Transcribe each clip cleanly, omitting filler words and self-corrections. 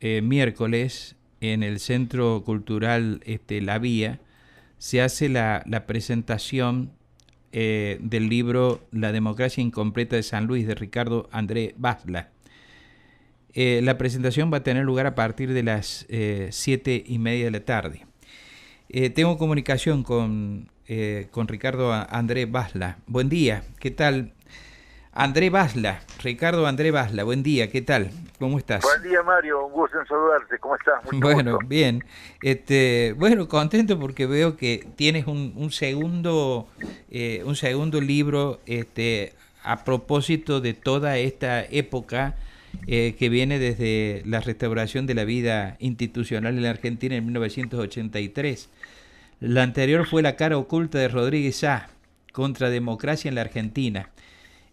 Miércoles en el Centro Cultural La Vía se hace la presentación del libro La democracia incompleta de San Luis de Ricardo André Basla. La presentación va a tener lugar a partir de las 7:30 de la tarde. Tengo comunicación con Ricardo André Basla. Buen día, ¿qué tal? André Basla, Ricardo André Basla, buen día, ¿qué tal? ¿Cómo estás? Buen día, Mario, un gusto en saludarte. ¿Cómo estás? Mucho Bueno, gusto. bien. Bueno, contento porque veo que tienes un segundo libro a propósito de toda esta época que viene desde la restauración de la vida institucional en la Argentina en 1983. La anterior fue La cara oculta de Rodríguez A. contra democracia en la Argentina.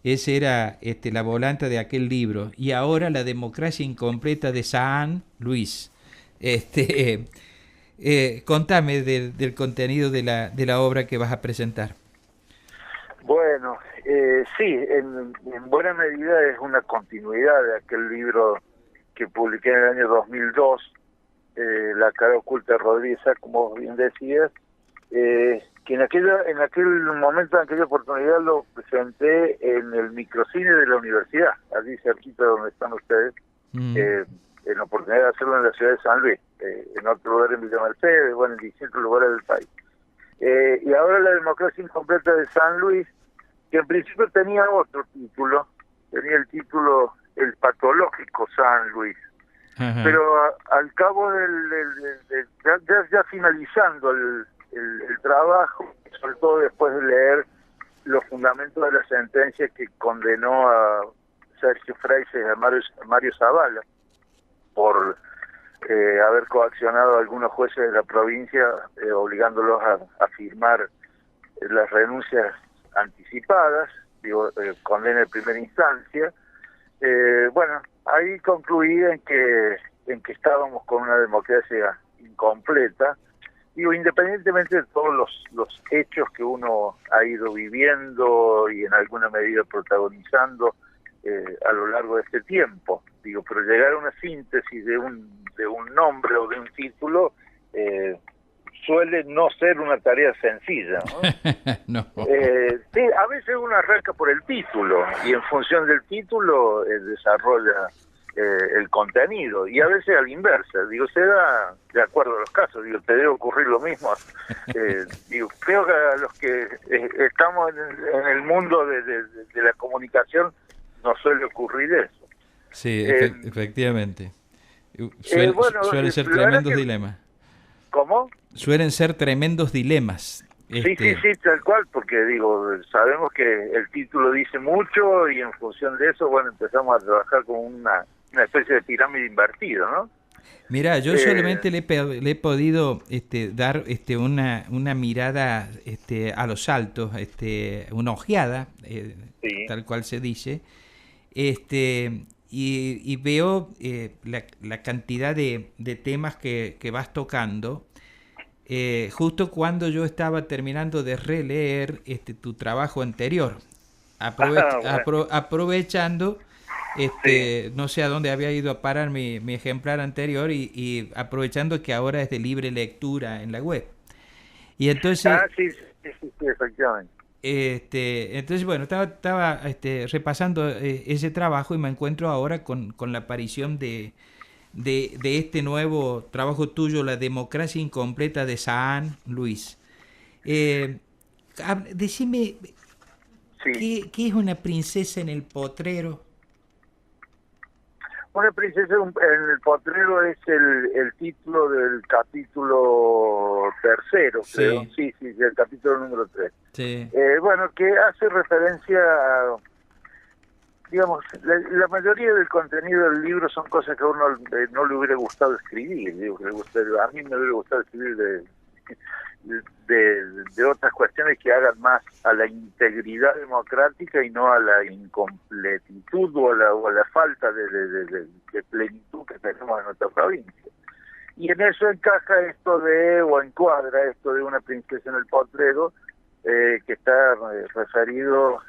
Ese era la volanta de aquel libro. Y ahora La democracia incompleta de San Luis. Contame del contenido de la obra que vas a presentar. Bueno, sí, en buena medida es una continuidad de aquel libro que publiqué en el año 2002, La cara oculta de Rodríguez A., como bien decías, que en aquel momento, en aquella oportunidad lo presenté en el microcine de la universidad, allí cerquita donde están ustedes, en la oportunidad de hacerlo en la ciudad de San Luis, en otro lugar en Villa Mercedes, bueno, en distintos lugares del país. Y ahora La democracia incompleta de San Luis, que en principio tenía otro título, tenía el título El patológico San Luis. Ajá. Pero al cabo ya finalizando el trabajo, sobre todo después de leer los fundamentos de la sentencia que condenó a Sergio Freixas y a Mario Zavala por haber coaccionado a algunos jueces de la provincia, obligándolos a firmar las renuncias anticipadas, condena de primera instancia. Bueno, ahí concluí en que estábamos con una democracia incompleta, independientemente de todos los hechos que uno ha ido viviendo y en alguna medida protagonizando a lo largo de este tiempo, pero llegar a una síntesis de un nombre o de un título suele no ser una tarea sencilla, ¿no? No. Sí, a veces uno arranca por el título y en función del título desarrolla el contenido, y a veces a la inversa, se da de acuerdo a los casos, te debe ocurrir lo mismo. Creo que a los que estamos en el mundo de la comunicación nos suele ocurrir eso. Sí, efectivamente. Bueno, Suelen ser la verdad tremendos que... dilemas. ¿Cómo? Suelen ser tremendos dilemas. Sí, tal cual, porque sabemos que el título dice mucho y en función de eso, bueno, empezamos a trabajar con una especie de pirámide invertida, ¿no? Mira, yo solamente le he podido dar una mirada a los saltos, una ojeada, Sí. tal cual se dice, y veo la cantidad de temas que vas tocando. Justo cuando yo estaba terminando de releer tu trabajo anterior, Bueno, aprovechando, sí. no sé a dónde había ido a parar mi ejemplar anterior y aprovechando que ahora es de libre lectura en la web. Y entonces, Sí, efectivamente. entonces bueno, estaba repasando ese trabajo y me encuentro ahora con la aparición de este nuevo trabajo tuyo, La democracia incompleta de San Luis. Decime, Sí. ¿qué es una princesa en el potrero? Una princesa en el potrero es el título del capítulo tercero, creo. Sí, Sí, del capítulo número 3. sí. Bueno, que hace referencia a, la mayoría del contenido del libro son cosas que a uno no le hubiera gustado escribir. A mí me hubiera gustado escribir de otras cuestiones que hagan más a la integridad democrática y no a la incompletitud o a la falta de plenitud que tenemos en nuestra provincia. Y en eso encaja encuadra esto de una princesa en el potrero, que está referido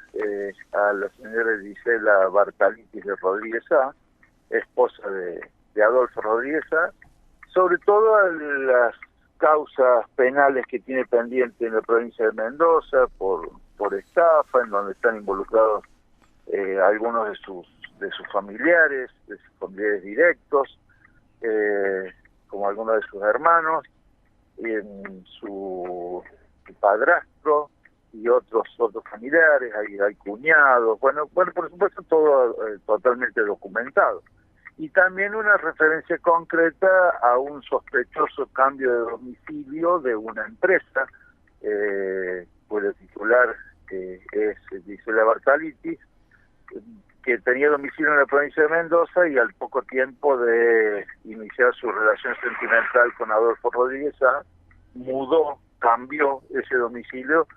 a la señora Gisela Bartalitis de Rodríguez A., esposa de Adolfo Rodríguez Sá, sobre todo a las causas penales que tiene pendiente en la provincia de Mendoza por estafa, en donde están involucrados algunos de sus familiares directos, como algunos de sus hermanos, su padrastro y otros familiares, hay cuñados, bueno, por supuesto todo totalmente documentado. Y también una referencia concreta a un sospechoso cambio de domicilio de una empresa, cuyo titular es Gisela Bartalitis, que tenía domicilio en la provincia de Mendoza, y al poco tiempo de iniciar su relación sentimental con Adolfo Rodríguez Sá, cambió ese domicilio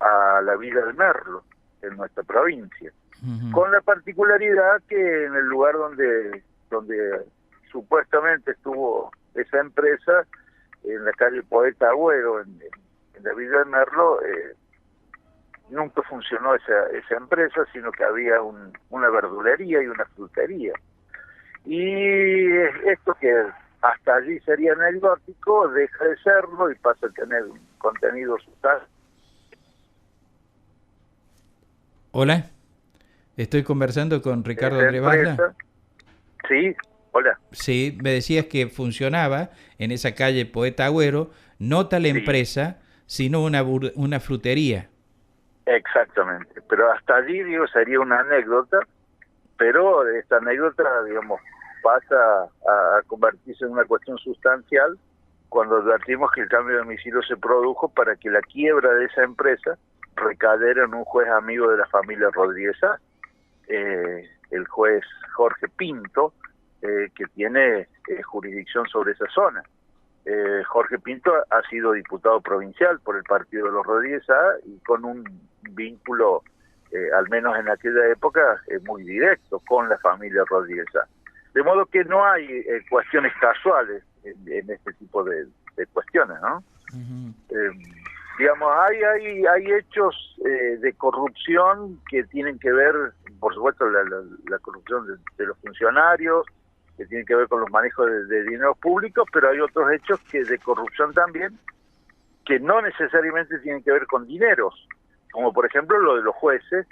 a la Villa del Merlo, en nuestra provincia. Con la particularidad que en el lugar donde supuestamente estuvo esa empresa, en la calle Poeta Agüero, en la Villa del Merlo, nunca funcionó esa empresa, sino que había una verdulería y una frutería. Y esto, que hasta allí sería anecdótico, deja de serlo y pasa a tener un contenido sustancial. Hola, estoy conversando con Ricardo Andrés Basla. Sí, hola. Sí, me decías que funcionaba en esa calle Poeta Agüero, no tal empresa, sino una frutería. Exactamente, pero hasta allí, digo, sería una anécdota, pero esta anécdota, digamos, pasa a convertirse en una cuestión sustancial cuando advertimos que el cambio de domicilio se produjo para que la quiebra de esa empresa recayera en un juez amigo de la familia Rodríguez Sá, el juez Jorge Pinto, que tiene jurisdicción sobre esa zona. Jorge Pinto ha sido diputado provincial por el partido de los Rodríguez Sá y con un vínculo, al menos en aquella época, muy directo con la familia Rodríguez Sá. De modo que no hay cuestiones casuales en este tipo de cuestiones, ¿no? Digamos, hay hechos de corrupción que tienen que ver, por supuesto, la corrupción de los funcionarios, que tienen que ver con los manejos de dineros públicos, pero hay otros hechos de corrupción también, que no necesariamente tienen que ver con dineros, como por ejemplo lo de los jueces,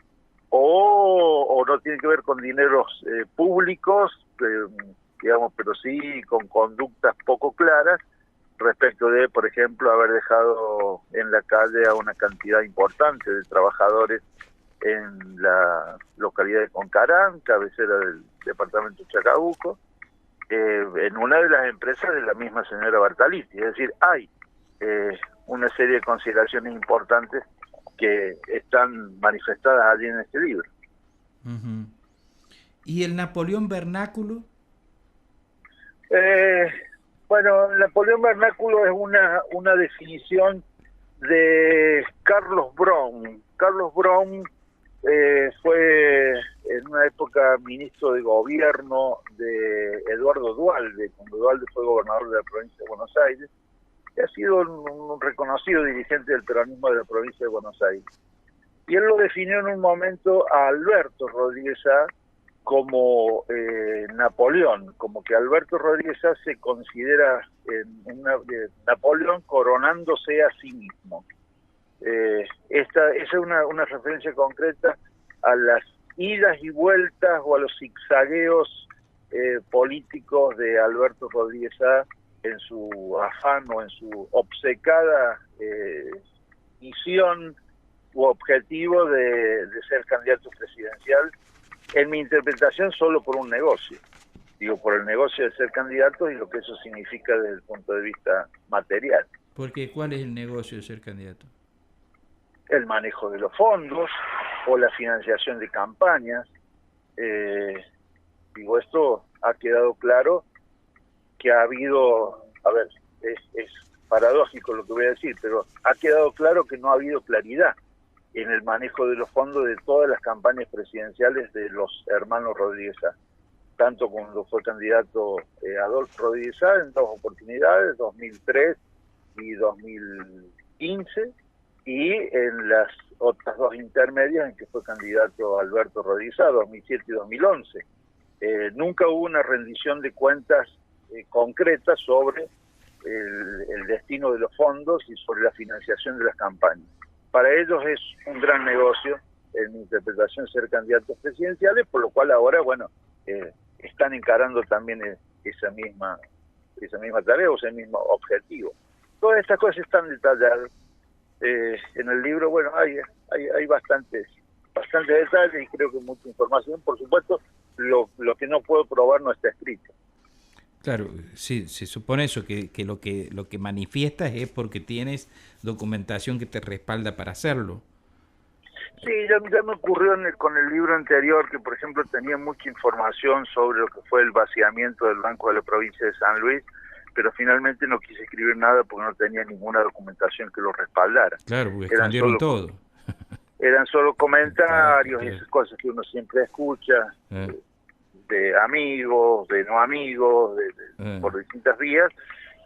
o no tienen que ver con dineros públicos, digamos, pero sí con conductas poco claras, respecto de, por ejemplo, haber dejado en la calle a una cantidad importante de trabajadores en la localidad de Concarán, cabecera del departamento Chacabuco, en una de las empresas de la misma señora Bartalitis. Es decir, hay una serie de consideraciones importantes que están manifestadas allí en este libro. ¿Y el Napoleón vernáculo? Bueno, el Napoleón vernáculo es una definición de Carlos Brown. Carlos Brown fue en una época ministro de gobierno de Eduardo Duhalde, cuando Duhalde fue gobernador de la provincia de Buenos Aires, y ha sido un reconocido dirigente del peronismo de la provincia de Buenos Aires. Y él lo definió en un momento a Alberto Rodríguez Sá como Napoleón, como que Alberto Rodríguez Sá se considera Napoleón coronándose a sí mismo. Esa es una referencia concreta a las idas y vueltas o a los zigzagueos políticos de Alberto Rodríguez Sá en su afán o en su obcecada misión u objetivo de ser candidato presidencial, en mi interpretación solo por un negocio. Digo, por el negocio de ser candidato y lo que eso significa desde el punto de vista material. Porque ¿cuál es el negocio de ser candidato? El manejo de los fondos o la financiación de campañas. Digo, esto ha quedado claro que ha habido, a ver, es paradójico lo que voy a decir, pero ha quedado claro que no ha habido claridad en el manejo de los fondos de todas las campañas presidenciales de los hermanos Rodríguez Sá, tanto cuando fue candidato Adolfo Rodríguez Sá en dos oportunidades, 2003 y 2015, y en las otras dos intermedias en que fue candidato Alberto Rodríguez Sá, 2007 y 2011. Nunca hubo una rendición de cuentas concretas sobre el destino de los fondos y sobre la financiación de las campañas. Para ellos es un gran negocio, en mi interpretación, ser candidatos presidenciales, por lo cual ahora, bueno, están encarando también esa misma tarea o ese mismo objetivo. Todas estas cosas están detalladas en el libro. Bueno, hay bastantes detalles y creo que mucha información. Por supuesto, lo que no puedo probar no está escrito. Claro, sí, se supone eso, que lo que manifiestas es porque tienes documentación que te respalda para hacerlo. Sí, ya me ocurrió con el libro anterior que, por ejemplo, tenía mucha información sobre lo que fue el vaciamiento del Banco de la provincia de San Luis, pero finalmente no quise escribir nada porque no tenía ninguna documentación que lo respaldara. Claro, porque escondieron todo. Eran solo comentarios Claro. y esas cosas que uno siempre escucha, de amigos, de no amigos, por distintas vías,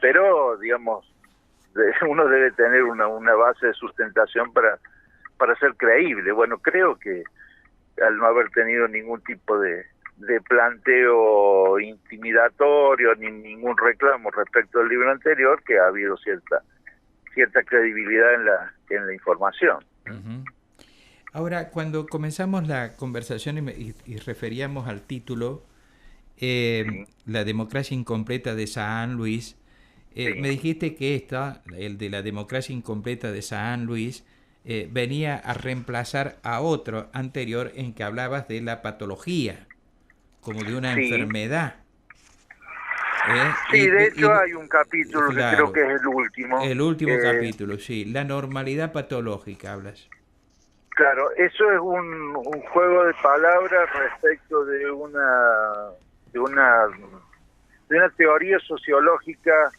pero, digamos, uno debe tener una base de sustentación para ser creíble. Bueno, creo que al no haber tenido ningún tipo de planteo intimidatorio ni ningún reclamo respecto al libro anterior, que ha habido cierta credibilidad en la información. Uh-huh. Ahora, cuando comenzamos la conversación y referíamos al título, Sí. La democracia incompleta de San Luis, Sí. me dijiste que el de la democracia incompleta de San Luis, venía a reemplazar a otro anterior en que hablabas de la patología, como de una enfermedad. Sí, de hecho hay un capítulo claro, que creo que es el último. El último capítulo, sí. La normalidad patológica, hablas. Claro, eso es un juego de palabras respecto de una teoría sociológica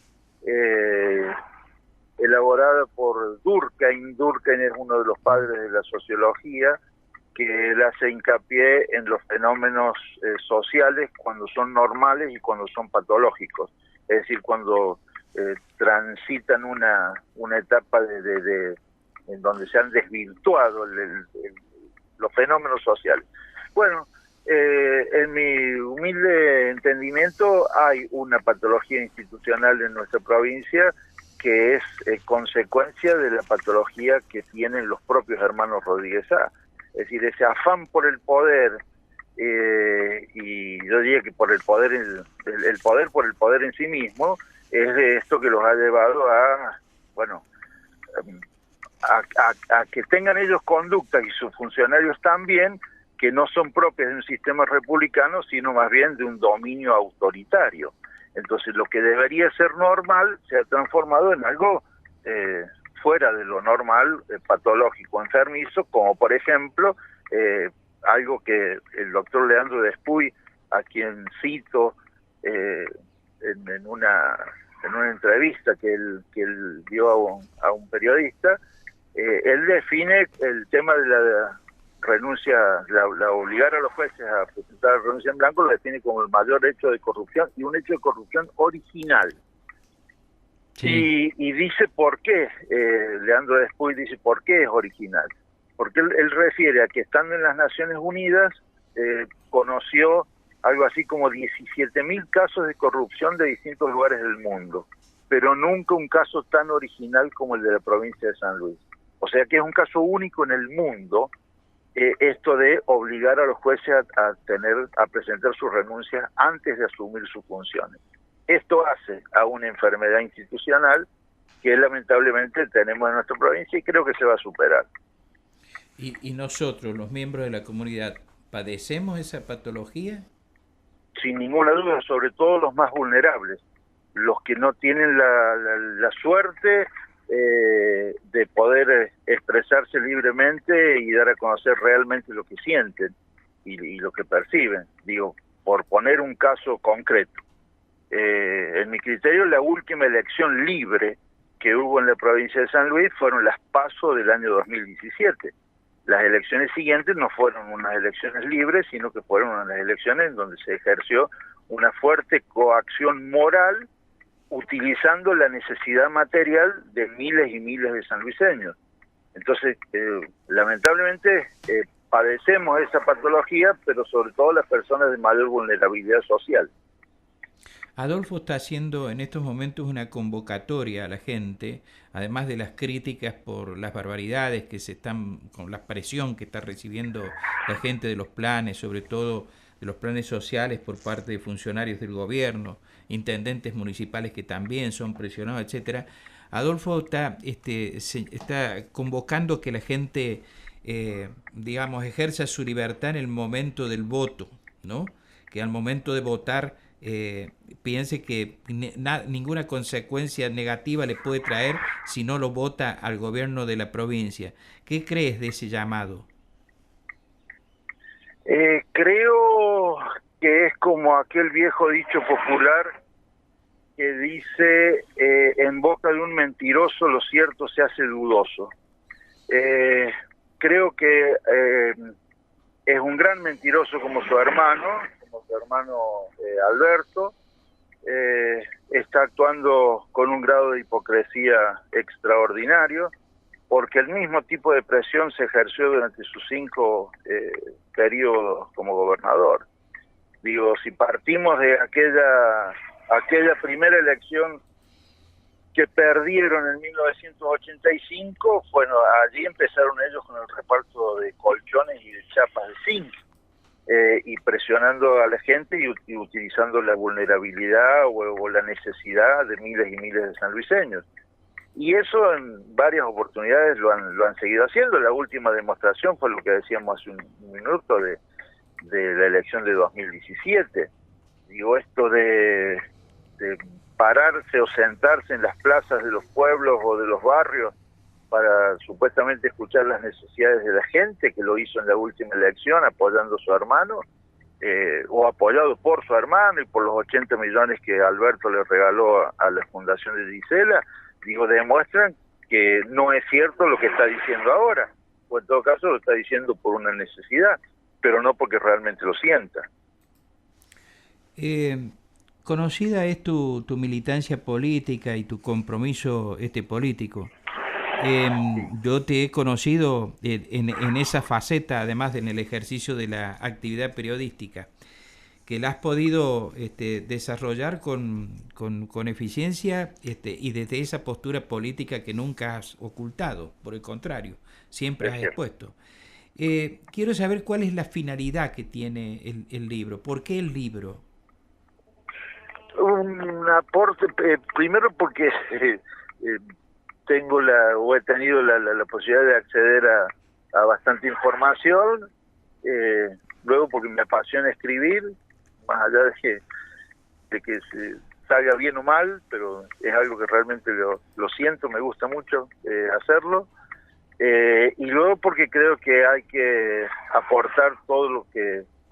elaborada por Durkheim. Durkheim es uno de los padres de la sociología, que él hace hincapié en los fenómenos sociales cuando son normales y cuando son patológicos. Es decir, cuando transitan una etapa en donde se han desvirtuado los fenómenos sociales. Bueno, en mi humilde entendimiento hay una patología institucional en nuestra provincia que es consecuencia de la patología que tienen los propios hermanos Rodríguez Sá. Es decir, ese afán por el poder, y yo diría que por el poder, el poder por el poder en sí mismo, es de esto que los ha llevado a, bueno, a que tengan ellos conductas y sus funcionarios también, que no son propias de un sistema republicano, sino más bien de un dominio autoritario. Entonces, lo que debería ser normal se ha transformado en algo fuera de lo normal, patológico, enfermizo, como por ejemplo, algo que el doctor Leandro Despuy, a quien cito en una entrevista que él dio a un periodista, él define el tema de la renuncia, la obligar a los jueces a presentar la renuncia en blanco, lo define como el mayor hecho de corrupción y un hecho de corrupción original. Sí. Y dice por qué, Leandro Despuy dice por qué es original. Porque él refiere a que estando en las Naciones Unidas conoció algo así como 17.000 casos de corrupción de distintos lugares del mundo, pero nunca un caso tan original como el de la provincia de San Luis. O sea que es un caso único en el mundo, esto de obligar a los jueces a presentar sus renuncias antes de asumir sus funciones. Esto hace a una enfermedad institucional que lamentablemente tenemos en nuestra provincia y creo que se va a superar. ¿Y nosotros, los miembros de la comunidad, padecemos esa patología? Sin ninguna duda, sobre todo los más vulnerables, los que no tienen la suerte de poder expresarse libremente y dar a conocer realmente lo que sienten y lo que perciben. Digo, por poner un caso concreto, en mi criterio la última elección libre que hubo en la provincia de San Luis fueron las PASO del año 2017. Las elecciones siguientes no fueron unas elecciones libres, sino que fueron unas elecciones en donde se ejerció una fuerte coacción moral utilizando la necesidad material de miles y miles de sanluiseños. Entonces, lamentablemente, padecemos esa patología, pero sobre todo las personas de mayor vulnerabilidad social. Adolfo está haciendo en estos momentos una convocatoria a la gente, además de las críticas por las barbaridades que se están, con la presión que está recibiendo la gente de los planes, sobre todo de los planes sociales por parte de funcionarios del gobierno, intendentes municipales que también son presionados, etcétera. Adolfo está convocando que la gente, digamos, ejerza su libertad en el momento del voto, ¿no? Que al momento de votar piense que ninguna consecuencia negativa le puede traer si no lo vota al gobierno de la provincia. ¿Qué crees de ese llamado? Creo que es como aquel viejo dicho popular que dice, en boca de un mentiroso lo cierto se hace dudoso. Creo que es un gran mentiroso como su hermano Alberto, está actuando con un grado de hipocresía extraordinario, porque el mismo tipo de presión se ejerció durante sus 5 periodos como gobernador. Digo, si partimos de aquella primera elección que perdieron en 1985, bueno, allí empezaron ellos con el reparto de colchones y de chapas de zinc, y presionando a la gente y utilizando la vulnerabilidad o la necesidad de miles y miles de sanluiseños. Y eso en varias oportunidades lo han seguido haciendo. La última demostración fue lo que decíamos hace un minuto de la elección de 2017. Digo, esto de pararse o sentarse en las plazas de los pueblos o de los barrios para supuestamente escuchar las necesidades de la gente, que lo hizo en la última elección apoyando a su hermano, o apoyado por su hermano y por los 80 millones que Alberto le regaló a la fundación de Gisela, digo, demuestran que no es cierto lo que está diciendo ahora, o en todo caso lo está diciendo por una necesidad, pero no porque realmente lo sienta. Conocida es tu militancia política y tu compromiso político. Yo te he conocido en esa faceta, además en el ejercicio de la actividad periodística, que la has podido desarrollar con eficiencia y desde esa postura política que nunca has ocultado, por el contrario, siempre has expuesto. Quiero saber cuál es la finalidad que tiene el libro. ¿Por qué el libro? Un aporte, primero porque he tenido la posibilidad de acceder a bastante información, luego porque me apasiona escribir, más allá de que se salga bien o mal, pero es algo que realmente lo siento, me gusta mucho hacerlo, y luego porque creo que hay que aportar todo lo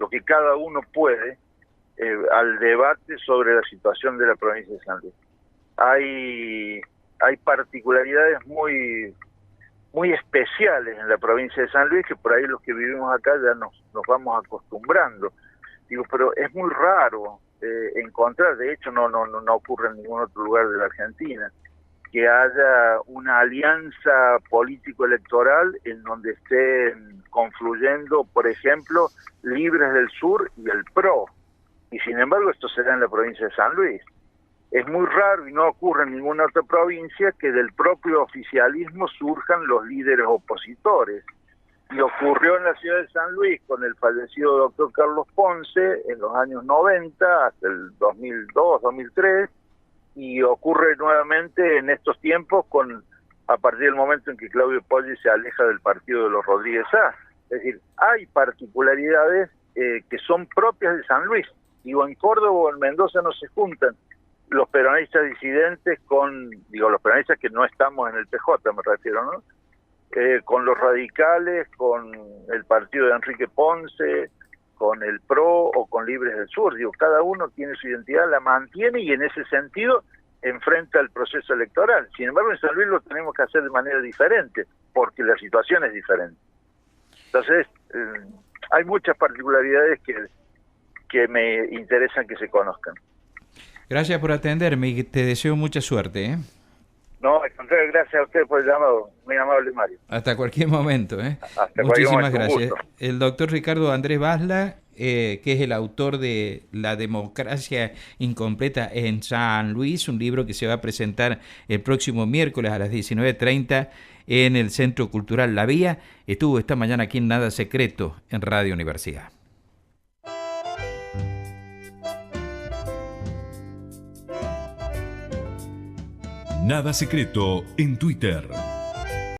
que cada uno puede al debate sobre la situación de la provincia de San Luis. Hay particularidades muy especiales en la provincia de San Luis que por ahí los que vivimos acá ya nos vamos acostumbrando. Digo, pero es muy raro encontrar, de hecho no ocurre en ningún otro lugar de la Argentina, que haya una alianza político-electoral en donde estén confluyendo, por ejemplo, Libres del Sur y el PRO. Y sin embargo esto se da en la provincia de San Luis. Es muy raro y no ocurre en ninguna otra provincia que del propio oficialismo surjan los líderes opositores. Y ocurrió en la ciudad de San Luis con el fallecido doctor Carlos Ponce en los años 90, hasta el 2002, 2003, y ocurre nuevamente en estos tiempos a partir del momento en que Claudio Poggi se aleja del partido de los Rodríguez A. Es decir, hay particularidades que son propias de San Luis. Digo, en Córdoba o en Mendoza no se juntan los peronistas disidentes los peronistas que no estamos en el PJ, me refiero, ¿no? Con los radicales, con el partido de Enrique Ponce, con el PRO o con Libres del Sur. Digo, cada uno tiene su identidad, la mantiene y en ese sentido enfrenta el proceso electoral. Sin embargo, en San Luis lo tenemos que hacer de manera diferente, porque la situación es diferente. Entonces, hay muchas particularidades que me interesan que se conozcan. Gracias por atenderme y te deseo mucha suerte. No, al contrario, gracias a usted por el llamado. Muy amable, Mario. Hasta cualquier momento. Hasta Muchísimas cualquier momento, gracias. El doctor Ricardo Andrés Basla, que es el autor de La democracia incompleta en San Luis, un libro que se va a presentar el próximo miércoles a las 19:30 en el Centro Cultural La Vía. Estuvo esta mañana aquí en Nada Secreto en Radio Universidad. Nada Secreto en Twitter.